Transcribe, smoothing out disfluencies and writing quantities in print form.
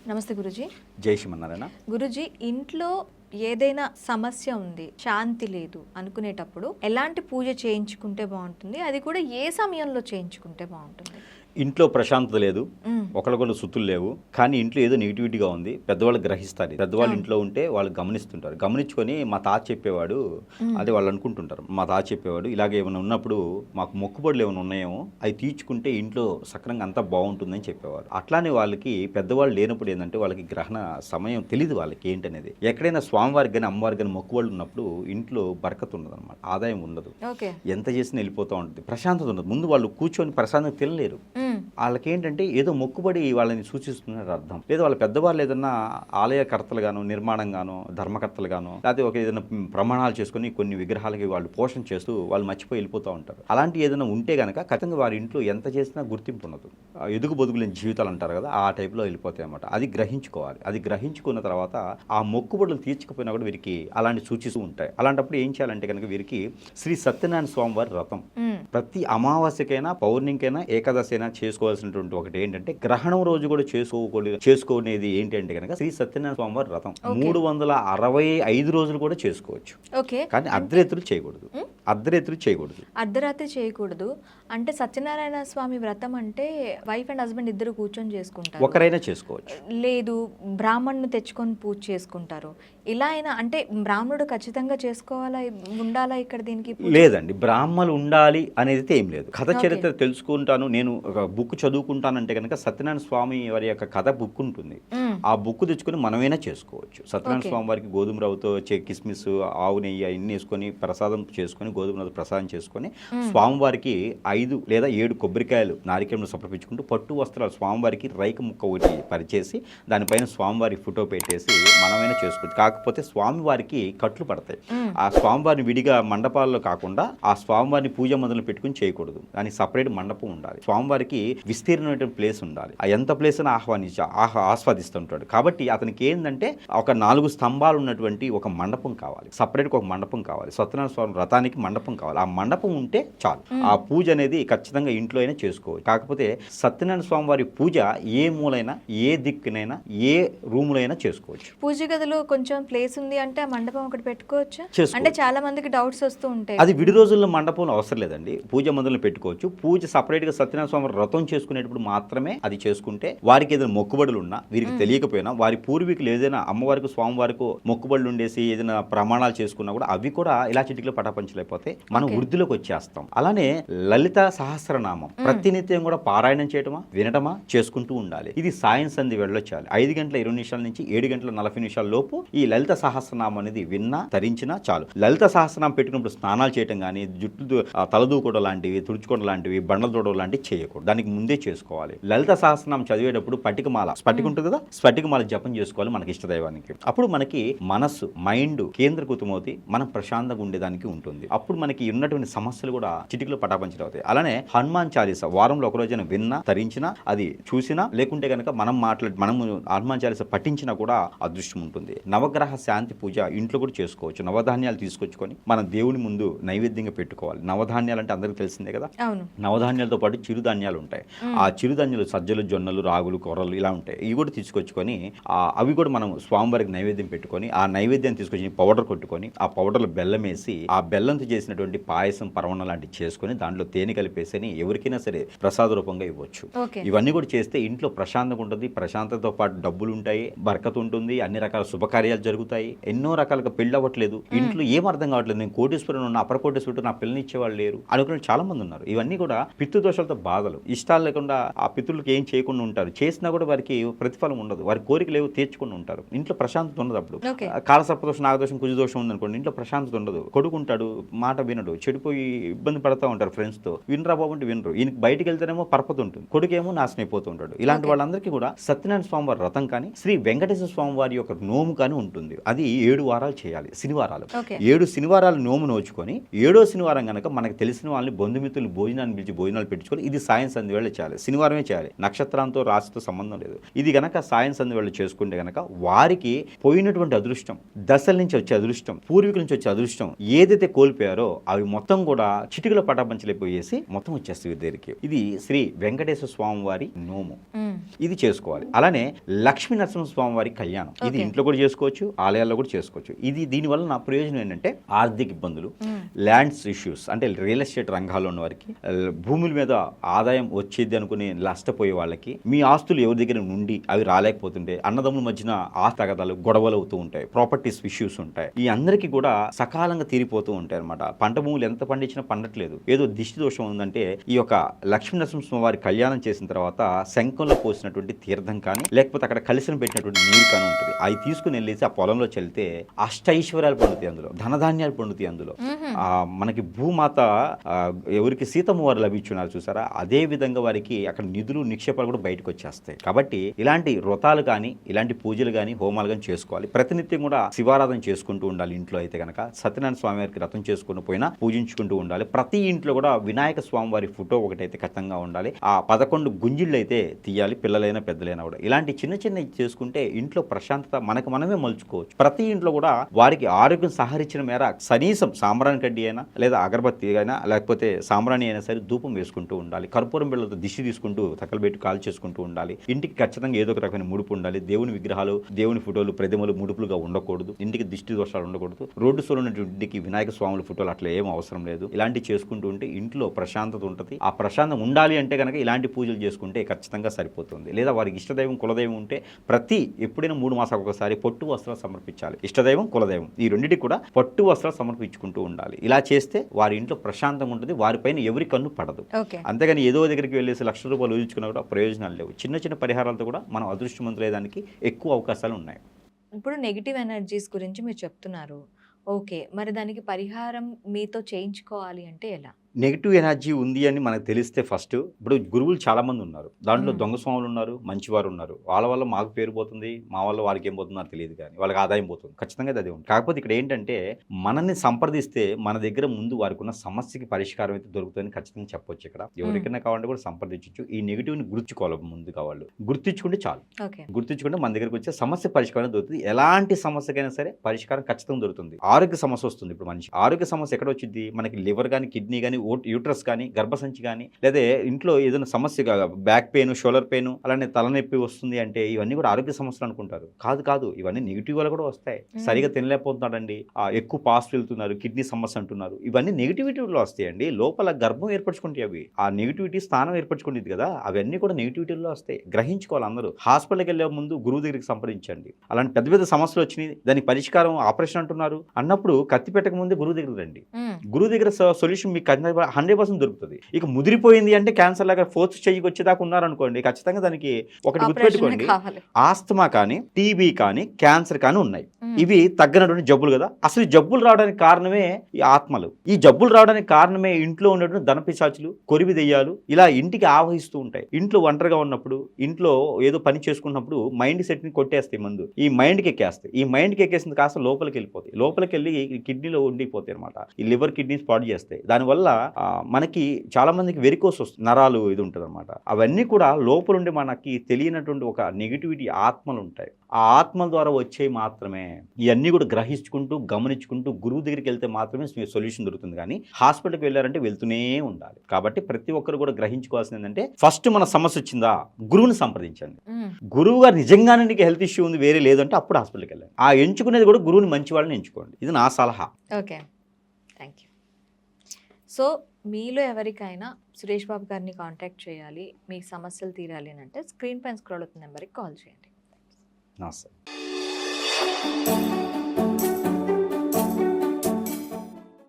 నమస్తే గురుజీ. జై శ్రీమన్నారాయణ. గురుజీ, ఇంట్లో ఏదైనా సమస్య ఉంది, శాంతి లేదు అనుకునేటప్పుడు ఎలాంటి పూజ చేయించుకుంటే బాగుంటుంది? అది కూడా ఏ సమయంలో చేయించుకుంటే బాగుంటుంది? ఇంట్లో ప్రశాంతత లేదు, ఒకరికొకరు సుత్తులు లేవు, కానీ ఇంట్లో ఏదో నెగిటివిటీగా ఉంది. పెద్దవాళ్ళు గ్రహిస్తారు. పెద్దవాళ్ళు ఇంట్లో ఉంటే వాళ్ళు గమనిస్తుంటారు. గమనించుకొని మా తాత చెప్పేవాడు, అదే వాళ్ళు అనుకుంటుంటారు, మా తాత చెప్పేవాడు ఇలాగే ఏమైనా ఉన్నప్పుడు మాకు మొక్కుబడులు ఏమైనా ఉన్నాయేమో అవి తీర్చుకుంటే ఇంట్లో సక్రంగా అంతా బాగుంటుందని చెప్పేవారు. అట్లానే వాళ్ళకి పెద్దవాళ్ళు లేనప్పుడు ఏంటంటే వాళ్ళకి గ్రహణ సమయం తెలియదు, వాళ్ళకి ఏంటనేది. ఎక్కడైనా స్వామివారికి కానీ అమ్మవారికి కానీ మొక్కుబడులు ఉన్నప్పుడు ఇంట్లో బరకత ఉండదు అనమాట, ఆదాయం ఉండదు, ఎంత చేసినా వెళ్ళిపోతూ ఉంటుంది, ప్రశాంతత ఉండదు. ముందు వాళ్ళు కూర్చొని ప్రశాంతంగా తినలేరు. వాళ్ళకి ఏంటంటే ఏదో మొక్కుబడి వాళ్ళని సూచిస్తున్నారు అర్థం. లేదా వాళ్ళ పెద్దవాళ్ళు ఏదన్నా ఆలయకర్తలు గాను, నిర్మాణం గాను, ధర్మకర్తలు గాను, లేకపోతే ఒక ఏదైనా ప్రమాణాలు చేసుకుని కొన్ని విగ్రహాలకి వాళ్ళు పోషణ చేస్తూ వాళ్ళు మర్చిపోయి వెళ్ళిపోతూ ఉంటారు. అలాంటి ఏదైనా ఉంటే కనుక ఖచ్చితంగా వారి ఇంట్లో ఎంత చేసినా గుర్తింపు ఉండదు. ఎదుగు బొదుగులేని జీవితాలు అంటారు కదా, ఆ టైప్లో వెళ్ళిపోతాయి అన్నమాట. అది గ్రహించుకోవాలి. అది గ్రహించుకున్న తర్వాత ఆ మొక్కుబడులు తీర్చకపోయినా కూడా వీరికి అలాంటి సూచిస్తూ ఉంటాయి. అలాంటిప్పుడు ఏం చేయాలంటే కనుక వీరికి శ్రీ సత్యనారాయణ స్వామి వారి వ్రతం ప్రతి అమావాస్యకైనా, పౌర్ణికైనా, ఏకాదశి అయినా చేసుకోవాల్సినటువంటి ఒకటి ఏంటంటే గ్రహణం రోజు కూడా చేసుకునేది ఏంటంటే కనుక శ్రీ సత్యనారాయణ స్వామి వారి వ్రతం 365 రోజులు కూడా చేసుకోవచ్చు. కానీ అర్ధరాత్రులు చేయకూడదు. అర్ధరాత్రి చేయకూడదు అంటే సత్యనారాయణ స్వామి వ్రతం అంటే వైఫ్ అండ్ హస్బెండ్ ఇద్దరు కూర్చొని చేసుకుంటారు. ఒకరైనా చేసుకోవచ్చు. లేదు, బ్రాహ్మణ్ణి తెచ్చుకొని పూజ చేసుకుంటారు. ఇలా అయినా అంటే బ్రాహ్మణుడు ఖచ్చితంగా చేసుకోవాలా, ఉండాలా ఇక్కడ దీనికి? లేదండి, బ్రాహ్మణులు ఉండాలి అనేది ఏం లేదు. కథ చరిత్ర తెలుసుకుంటాను, నేను ఒక బుక్ చదువుకుంటానంటే కనుక సత్యనారాయణ స్వామి వారి యొక్క కథ బుక్ ఉంటుంది. ఆ బుక్ తెచ్చుకొని మనమైనా చేసుకోవచ్చు. సత్యనారాయణ స్వామి వారికి గోధుమ రవ్వతో కిస్మిస్, ఆవు నెయ్యి అవన్నీ వేసుకొని ప్రసాదం చేసుకొని, గోధుమ రవ్వ ప్రసాదం చేసుకొని స్వామివారికి 5 లేదా 7 కొబ్బరికాయలు నారికేళం సమర్పించుకుంటూ పట్టు వస్త్రాలు స్వామివారికి రైక ముక్క ఒకటి పరిచేసి దానిపైన స్వామివారి ఫోటో పెట్టేసి మనమైనా చేసుకోవచ్చు. కాకపోతే స్వామివారికి కట్లు పడతాయి. ఆ స్వామివారిని విడిగా మండపాల్లో కాకుండా ఆ స్వామివారిని పూజ మందులు పెట్టుకుని చేయకూడదు. దానికి సపరేట్ మండపం ఉండాలి. స్వామివారికి విస్తీర్ణమైన ప్లేస్ ఉండాలి. ఆ ఎంత ప్లేస్ అని ఆస్వాదిస్తుంటాడు. కాబట్టి అతనికి ఏంటంటే ఒక 4 స్తంభాలు ఉన్నటువంటి ఒక మండపం కావాలి, సపరేట్గా ఒక మండపం కావాలి. సత్యనారాయణ స్వామి వ్రతానికి మండపం కావాలి. ఆ మండపం ఉంటే చాలు. ఆ పూజ అనేది ఖచ్చితంగా ఇంట్లో అయినా చేసుకోవచ్చు. కాకపోతే సత్యనారాయణ స్వామి వారి పూజ ఏ మూలైనా, ఏ దిక్కునైనా, ఏ రూములైనా చేసుకోవచ్చు. పూజ గదిలో కొంచెం ప్లేస్ ఉంది అంటే ఆ మండపం ఒకటి పెట్టుకోవచ్చు. అంటే చాలా మందికి డౌట్స్ వస్తూ ఉంటాయి. అది విడి రోజుల్లో మండపంలో అవసరం లేదండి, పూజ మందులను పెట్టుకోవచ్చు. పూజ సపరేట్ గా సత్యనారాయణ స్వామి వ్రతం చేసుకునేటప్పుడు మాత్రమే అది చేసుకుంటే, వారికి ఏదైనా మొక్కుబడులు ఉన్నా, వీరికి తెలియకపోయినా, వారి పూర్వీకులు ఏదైనా అమ్మవారికి స్వామివారికి మొక్కుబడులు ఉండేసి ఏదైనా ప్రమాణాలు చేసుకున్నా కూడా అవి కూడా ఇలా చిటికలో పటాపంచలేకపోతే మనం వృద్ధిలోకి వచ్చేస్తాం. అలానే లలిత సహస్రనామం ప్రతినిత్యం కూడా పారాయణం చేయటమా, వినటమా చేసుకుంటూ ఉండాలి. ఇది సాయం సంధి వెళ్ళొచ్చాలి. 5 గంటల 20 నిమిషాల నుంచి 7 గంటల 40 నిమిషాల లోపు ఈ లలిత సహస్రనామం అనేది విన్నా, ధరించినా చాలు. లలిత సహస్రనామం పెట్టుకున్నప్పుడు స్నానాలు చేయటం కానీ, జుట్టు తలదూకోవడం లాంటివి, తుడుచుకోవడం లాంటివి, బండలు తోడడం లాంటివి చేయకూడదు. దానికి ముందే చేసుకోవాలి. లలిత సహస్రనామం చదివేటప్పుడు స్ఫటిక ఉంటుంది కదా, స్ఫటికమాల జపం చేసుకోవాలి మనకి ఇష్టదైవానికి. అప్పుడు మనకి మనస్సు, మైండ్ కేంద్రీకృతమవుతుంది, మనం ప్రశాంతంగా ఉండేదానికి ఉంటుంది. అప్పుడు మనకి ఉన్నటువంటి సమస్యలు కూడా చిటికలో పటాపంచలు అవుతాయి. అలానే హనుమాన్ చాలీసా వారంలో ఒక రోజైనా విన్నా, ధరించినా, అది చూసినా, లేకుంటే కనుక మనం హనుమాన్ చాలీసా పఠించినా కూడా అదృష్టం ఉంటుంది. నవగ్రహ శాంతి పూజ ఇంట్లో కూడా చేసుకోవచ్చు. నవధాన్యాలు తీసుకొచ్చుకొని మనం దేవుని ముందు నైవేద్యంగా పెట్టుకోవాలి. నవధాన్యాలు అంటే అందరికీ తెలిసిందే కదా. నవధాన్యాలతో పాటు చిరుధాన్యాలు ఉంటాయి. ఆ చిరుధాన్యాలు సజ్జలు, జొన్నలు, రాగులు, కొర్రలు ఇలా ఉంటాయి. ఇవి కూడా తీసుకొచ్చుకొని అవి కూడా మనం స్వామివారికి నైవేద్యం పెట్టుకొని, ఆ నైవేద్యాన్ని తీసుకొచ్చి పౌడర్ కొట్టుకొని, ఆ పౌడర్లో బెల్లం వేసి, ఆ బెల్లంతో చేసినటువంటి పాయసం, పరవణం లాంటివి చేసుకొని దాంట్లో తేనె కలిపేసి ఎవరికైనా సరే ప్రసాద రూపంగా ఇవ్వచ్చు. ఇవన్నీ కూడా చేస్తే ఇంట్లో ప్రశాంతంగా ఉంటుంది. ప్రశాంతతతో పాటు డబ్బులు ఉంటాయి, బరకత ఉంటుంది, అన్ని రకాల శుభకార్యాలు జరుగుతాయి. ఎన్నో రకాలుగా పెళ్లి అవ్వట్లేదు, ఇంట్లో ఏం అర్థం కావట్లేదు, నేను కోటేశ్వరుని ఉన్న, అపర కోటేశ్వరుడు నా పిల్లని ఇచ్చేవాళ్ళు లేరు అనుకునే చాలా మంది ఉన్నారు. ఇవన్నీ కూడా పితృదోషాలతో బాధలు, ఇష్టాలు లేకుండా ఆ పితృలకు ఏం చేయకుండా ఉంటారు. చేసినా కూడా వారికి ప్రతిఫలం ఉండదు, వారి కోరికలు ఏవో తీర్చుకుని ఉంటారు. ఇంట్లో ప్రశాంతత ఉండదు. అప్పుడు కాలసర్పదోషం, నాగదోషం, కుజదోషం ఉందనుకోండి, ఇంట్లో ప్రశాంతత ఉండదు. కొడుకుంటాడు, మాట వినడు, చెడిపోయి ఇబ్బంది పడతా ఉంటారు ఫ్రెండ్స్ తో. వినరా బాబు అంటే వినరు. ఈయనకి బయటికి వెళ్తేనేమో పరపతి ఉంటుంది, కొడుకేమో నాశనం అయిపోతూ ఉంటాడు. ఇలాంటి వాళ్ళందరికీ కూడా సత్యనారాయణ స్వామి వారి వ్రతం కానీ, శ్రీ వెంకటేశ్వర స్వామి వారి యొక్క నోము కానీ ఉంటుంది. అది 7 వారాలు చేయాలి, శనివారాలు. 7 శనివారాలు నోము నోచుకొని 7వ శనివారం కనుక మనకు తెలిసిన వాళ్ళని, బంధుమిత్రులు భోజనాన్ని పిలిచి భోజనాలు పెట్టుకొని, ఇది సాయం సంధి వేళ చేయాలి. శనివారమే చేయాలి. నక్షత్రంతో, రాశితో సంబంధం లేదు. ఇది గనక సాయం అలయన్స్ అందు వాళ్ళు చేసుకుంటే కనుక వారికి పోయినటువంటి అదృష్టం, దశల నుంచి వచ్చే అదృష్టం, పూర్వీకుల నుంచి వచ్చే అదృష్టం ఏదైతే కోల్పోయారో అవి మొత్తం కూడా చిటికలో పటాపంచలేపోయేసి మొత్తం వచ్చేస్తుంది వీరి దగ్గరికి. ఇది శ్రీ వెంకటేశ్వర స్వామి వారి నోము, ఇది చేసుకోవాలి. అలానే లక్ష్మీ నరసింహ స్వామి వారి కళ్యాణం, ఇది ఇంట్లో కూడా చేసుకోవచ్చు, ఆలయాల్లో కూడా చేసుకోవచ్చు. ఇది దీనివల్ల నా ప్రయోజనం ఏంటంటే ఆర్థిక ఇబ్బందులు, ల్యాండ్స్ ఇష్యూస్ అంటే రియల్ ఎస్టేట్ రంగాల్లో ఉన్న వారికి, భూముల మీద ఆదాయం వచ్చేది అనుకుని నష్టపోయే వాళ్ళకి, మీ ఆస్తులు ఎవరి దగ్గర నుండి అవి రాలేకపోతుంటే అన్నదమ్ముల మధ్యన ఆస్తి తగదాలు గొడవలు అవుతూ ఉంటాయి, ప్రాపర్టీస్ ఇష్యూస్ ఉంటాయి, ఈ అందరికీ కూడా సకాలంగా తీరిపోతూ ఉంటాయి అనమాట. పంట భూములు ఎంత పండించినా పండట్లేదు, ఏదో దిష్టి దోషం ఉందంటే ఈ యొక్క లక్ష్మీ నరసింహ వారి కళ్యాణం చేసిన తర్వాత శంఖంలో పోసినటువంటి తీర్థం కానీ లేకపోతే అక్కడ కలిసిన పెట్టినటువంటి నీరు కానీ ఉంటుంది, అవి తీసుకుని వెళ్ళేసి ఆ పొలంలో చల్లితే అష్టైశ్వర్యాలు పండుతాయి, అందులో ధనధాన్యాలు పండుతాయి, అందులో మనకి భూమాత ఎవరికి సీతమ్మ వారు లభించున్నారు చూసారా, అదే విధంగా వారికి అక్కడ నిధులు నిక్షేపాలు కూడా బయటకు వచ్చేస్తాయి. కాబట్టి ఇలాంటి వ్రతాలు కానీ ఇలాంటి పూజలు కానీ హోమాలు కానీ చేసుకోవాలి. ప్రతినిత్యం కూడా శివారాధన చేసుకుంటూ ఉండాలి. ఇంట్లో అయితే కనుక సత్యనారాయణ స్వామి వారికి వ్రతం చేసుకుని పోయినా పూజించుకుంటూ ఉండాలి. ప్రతి ఇంట్లో కూడా వినాయక స్వామి వారి ఫోటో ఒకటైతే ఖచ్చితంగా ఉండాలి. ఆ 11 గుంజిళ్ళు అయితే తీయాలి, పిల్లలైనా పెద్దలైనా కూడా. ఇలాంటి చిన్న చిన్న చేసుకుంటే ఇంట్లో ప్రశాంతత మనకు మనమే మలుచుకోవచ్చు. ప్రతి ఇంట్లో కూడా వారికి ఆరోగ్యం సహరించిన మేర కనీసం సాంబ్రాణి కడ్డీ అయినా లేదా అగరబత్తి అయినా లేకపోతే సాంబ్రాణి అయినా సరే ధూపం వేసుకుంటూ ఉండాలి. కర్పూరం బిళ్ళతో దిష్టి తీసుకుంటూ తక్కలు పెట్టి కాల్ చేసుకుంటూ ఉండాలి. ఇంటికి ఖచ్చితంగా ఏదో ఒక రకమైన ముడుపు ఉండాలి. దేవుని విగ్రహాలు, దేవుని ఫోటోలు, ప్రతిమలు ముడుపులుగా ఉండకూడదు. ఇంటికి దిష్టి దోషాలు ఉండకూడదు. రోడ్డు సోలో ఇంటికి వినాయక స్వాముల ఫోటోలు అట్లా ఏం అవసరం లేదు. ఇలాంటివి చేసుకుంటూ ఉంటే ఇంట్లో ప్రశాంతత ఉంటుంది. ఆ ప్రశాంతం ఉండాలి అంటే కనుక ఇలాంటి పూజలు చేసుకుంటే ఖచ్చితంగా సరిపోతుంది. లేదా వారికి ఇష్టదైవం కులదైవం ఉంటే ఎప్పుడైనా 3 మాసాలకు ఒకసారి పొట్టు వస్త్రాలు సమర్పించాలి. ఇష్టదైవం కులదైవం ఈ రెండింటికి కూడా పట్టు వస్త్రాలు సమర్పించుకుంటూ ఉండాలి. ఇలా చేస్తే వారి ఇంట్లో ప్రశాంతంగా ఉంటుంది, వారిపైన ఎవరి కన్ను పడదు. అంతేగాని ఏదో దగ్గరికి వెళ్ళేసి లక్షల రూపాయలు ఊహించుకున్నా కూడా ప్రయోజనాలు లేవు. చిన్న చిన్న పరిహారాలతో కూడా మనం అదృష్టవంతులయ్యేదానికి ఎక్కువ అవకాశాలు ఉన్నాయి. ఇప్పుడు నెగిటివ్ ఎనర్జీస్ గురించి మీరు చెప్తున్నారు. ఓకే, మరి దానికి పరిహారం మీతో చేయించుకోవాలి అంటే ఎలా? నెగిటివ్ ఎనర్జీ ఉంది అని మనకు తెలిస్తే ఫస్ట్, ఇప్పుడు గురువులు చాలా మంది ఉన్నారు, దాంట్లో దొంగ స్వాములు ఉన్నారు, మంచివారు ఉన్నారు. వాళ్ళ వల్ల మాకు పేరు పోతుంది, మా వల్ల వారికి ఏం పోతుందో తెలియదు, కానీ వాళ్ళకి ఆదాయం పోతుంది. ఖచ్చితంగా అదే ఉంది. కాకపోతే ఇక్కడ ఏంటంటే మనల్ని సంప్రదిస్తే మన దగ్గర ముందు వారికి ఉన్న సమస్యకి పరిష్కారం అయితే దొరుకుతుందని ఖచ్చితంగా చెప్పొచ్చు. ఇక్కడ ఎవరికైనా కావాలంటే కూడా సంప్రదించవచ్చు. ఈ నెగిటివ్ని గుర్తుకోవాలి, ముందుగా వాళ్ళు గుర్తించుకుంటే చాలు. గుర్తించుకుంటే మన దగ్గరకు వచ్చే సమస్య పరిష్కారం దొరుకుతుంది. ఎలాంటి సమస్యకైనా సరే పరిష్కారం ఖచ్చితంగా దొరుకుతుంది. ఆరోగ్య సమస్య వస్తుంది, ఇప్పుడు మనిషి ఆరోగ్య సమస్య ఎక్కడ వచ్చింది, మనకి లివర్ కానీ, కిడ్నీ కానీ, యూట్రస్ కానీ, గర్భసంచి కానీ, లేదా ఇంట్లో ఏదైనా సమస్య, బ్యాక్ పెయిన్, షోల్డర్ పెయిన్, అలానే తలనొప్పి వస్తుంది అంటే ఇవన్నీ కూడా ఆరోగ్య సమస్యలు అనుకుంటారు. కాదు, ఇవన్నీ నెగిటివ్ వల్ల కూడా వస్తాయి. సరిగా తినలేకపోతున్నాడండి, ఎక్కువ పాస్ట్ వెళ్తున్నారు, కిడ్నీ సమస్య అంటున్నారు, ఇవన్నీ నెగిటివిటీలో వస్తాయండి. లోపల గర్భం ఏర్పరచుకుంటాయి, అవి ఆ నెగిటివిటీ స్థానం ఏర్పరచుకుంటుంది కదా, అవన్నీ కూడా నెగిటివిటీలో వస్తాయి. గ్రహించుకోవాలి అందరూ. హాస్పిటల్కి వెళ్ళే ముందు గురువు దగ్గరికి సంప్రదించండి. అలాంటి పెద్ద పెద్ద సమస్యలు వచ్చినాయి, దానికి పరిష్కారం ఆపరేషన్ అంటున్నారు అన్నప్పుడు కత్తి పెట్టక ముందే గురువు దగ్గర రండి. గురువు దగ్గర సొల్యూషన్ మీకు 100% దొరుకుతుంది. ఇక ముదిరిపోయింది అంటే క్యాన్సర్ లాగా 4th స్టేజ్కి వచ్చేదాకా ఉన్నారనుకోండి, ఖచ్చితంగా దానికి ఒకటి గుర్తుపెట్టుకోండి, ఆస్తమా కానీ, టీబీ కానీ, క్యాన్సర్ కానీ ఉన్నాయి. ఇవి తగ్గినటువంటి జబ్బులు కదా. అసలు జబ్బులు రావడానికి కారణమే ఈ ఆత్మలు. ఈ జబ్బులు రావడానికి కారణమే ఇంట్లో ఉన్నటువంటి ధనపిశాచులు, కొరివి దెయ్యాలు ఇలా ఇంటికి ఆవహిస్తూ ఉంటాయి. ఇంట్లో ఒంటరిగా ఉన్నప్పుడు, ఇంట్లో ఏదో పని చేసుకున్నప్పుడు మైండ్ సెట్ ని కొట్టేస్తాయి మందు, ఈ మైండ్కి ఎక్కేస్తాయి. ఈ మైండ్కి ఎక్కేసింది కాస్త లోపలికి వెళ్ళిపోతాయి, లోపలికి వెళ్ళి కిడ్నీలో ఉండిపోతాయి అనమాట. ఈ లివర్, కిడ్నీస్ పాడు చేస్తాయి. దానివల్ల మనకి చాలా మందికి వెరికోస్ వస్తుంది, నరాలు ఇది ఉంటుంది అనమాట. అవన్నీ కూడా లోపలుండి మనకి తెలియనటువంటి ఒక నెగిటివిటీ ఆత్మలు ఉంటాయి. ఆ ఆత్మల ద్వారా వచ్చేవి మాత్రమే. ఇవన్నీ కూడా గ్రహించుకుంటూ, గమనించుకుంటూ గురువు దగ్గరికి వెళ్తే మాత్రమే సొల్యూషన్ దొరుకుతుంది. కానీ హాస్పిటల్కి వెళ్ళారంటే వెళ్తూనే ఉండాలి. కాబట్టి ప్రతి ఒక్కరు కూడా గ్రహించుకోవాల్సింది ఏంటంటే ఫస్ట్ మన సమస్య వచ్చిందా గురువుని సంప్రదించండి. గురువు గారు నిజంగానే నీకు హెల్త్ ఇష్యూ ఉంది, వేరే లేదంటే అప్పుడు హాస్పిటల్కి వెళ్ళండి. ఆ ఎంచుకునేది కూడా గురువుని మంచి వాళ్ళని ఎంచుకోండి. ఇది నా సలహా. Okay, thank you. సో మీలో ఎవరికైనా సురేష్ బాబు గారిని కాంటాక్ట్ చేయాలి, మీ సమస్యలు తీరాలి అని అంటే స్క్రీన్ పైన స్క్రోల్ అవుతున్న నెంబర్కి కాల్ చేయండి. నమస్తే.